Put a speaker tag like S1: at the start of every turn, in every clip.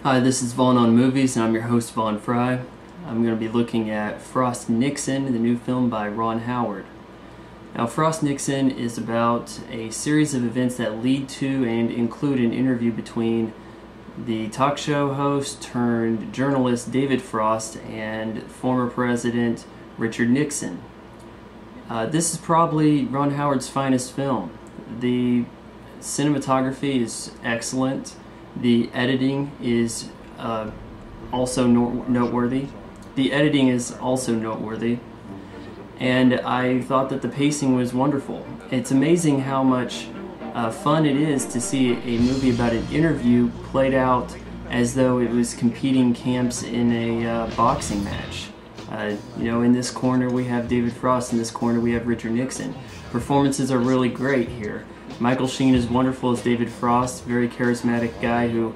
S1: Hi, this is Vaughn on Movies, and I'm your host, Vaughn Fry. I'm going to be looking at Frost Nixon, the new film by Ron Howard. Now, Frost Nixon is about a series of events that lead to and include an interview between the talk show host turned journalist David Frost and former President Richard Nixon. This is probably Ron Howard's finest film. The cinematography is excellent. The editing is also noteworthy. And I thought that the pacing was wonderful. It's amazing how much fun it is to see a movie about an interview played out as though it was competing camps in a boxing match. In this corner we have David Frost, in this corner we have Richard Nixon. Performances are really great here. Michael Sheen is wonderful as David Frost, very charismatic guy who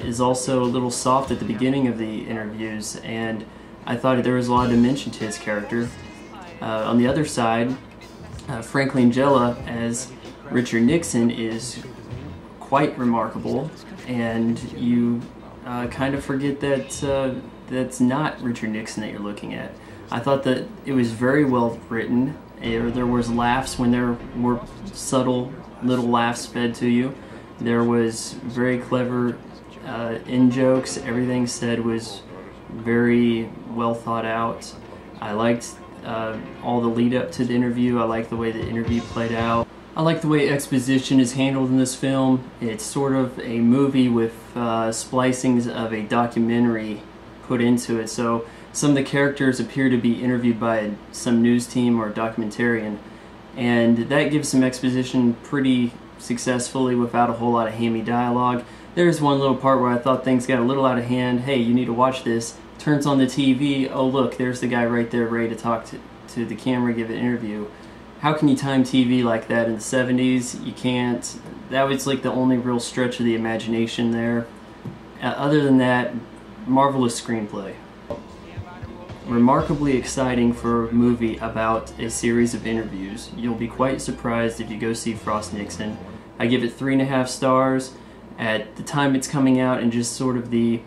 S1: is also a little soft at the beginning of the interviews, and I thought there was a lot of dimension to his character. On the other side, Frank Langella as Richard Nixon is quite remarkable, and you kind of forget that that's not Richard Nixon that you're looking at. I thought that it was very well written. There was laughs when there were subtle little laughs fed to you. There was very clever in-jokes. Everything said was very well thought out. I liked all the lead up to the interview. I liked the way the interview played out. I like the way exposition is handled in this film. It's sort of a movie with splicings of a documentary put into it. So some of the characters appear to be interviewed by some news team or documentarian, and that gives some exposition pretty successfully without a whole lot of hammy dialogue. There's one little part where I thought things got a little out of hand. Hey, you need to watch this. Turns on the TV. Oh look, there's the guy right there ready to talk to the camera, give an interview. How can you time TV like that in the 70s? You can't. That was like the only real stretch of the imagination there. Other than that, marvelous screenplay. Remarkably exciting for a movie about a series of interviews. You'll be quite surprised if you go see Frost Nixon. I give it 3.5 stars. At the time it's coming out and just sort of the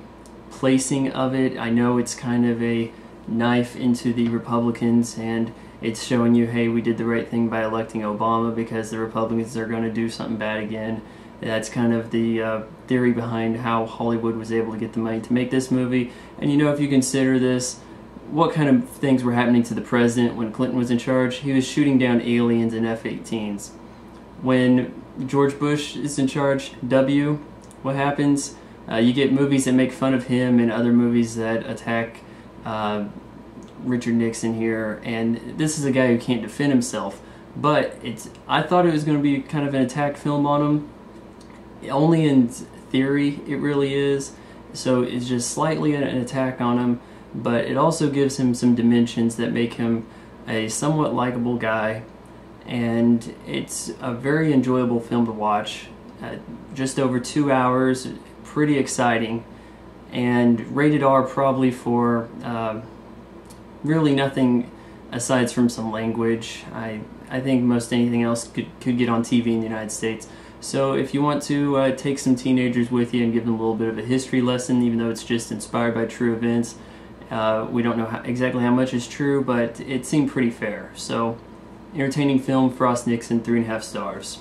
S1: placing of it, I know it's kind of a knife into the Republicans, and it's showing you, hey, we did the right thing by electing Obama because the Republicans are going to do something bad again. That's kind of the theory behind how Hollywood was able to get the money to make this movie. And if you consider this, what kind of things were happening to the president when Clinton was in charge? He was shooting down aliens in F-18s. When George Bush is in charge, what happens? You get movies that make fun of him and other movies that attack Richard Nixon here, and this is a guy who can't defend himself. But I thought it was going to be kind of an attack film on him. Only in theory it really is, so it's just slightly an attack on him, but it also gives him some dimensions that make him a somewhat likable guy, and it's a very enjoyable film to watch. Just over 2 hours, pretty exciting, and rated R probably for really nothing aside from some language. I think most anything else could get on TV in the United States. So if you want to take some teenagers with you and give them a little bit of a history lesson, even though it's just inspired by true events, we don't know exactly how much is true, but it seemed pretty fair. So, entertaining film, Frost Nixon, 3.5 stars.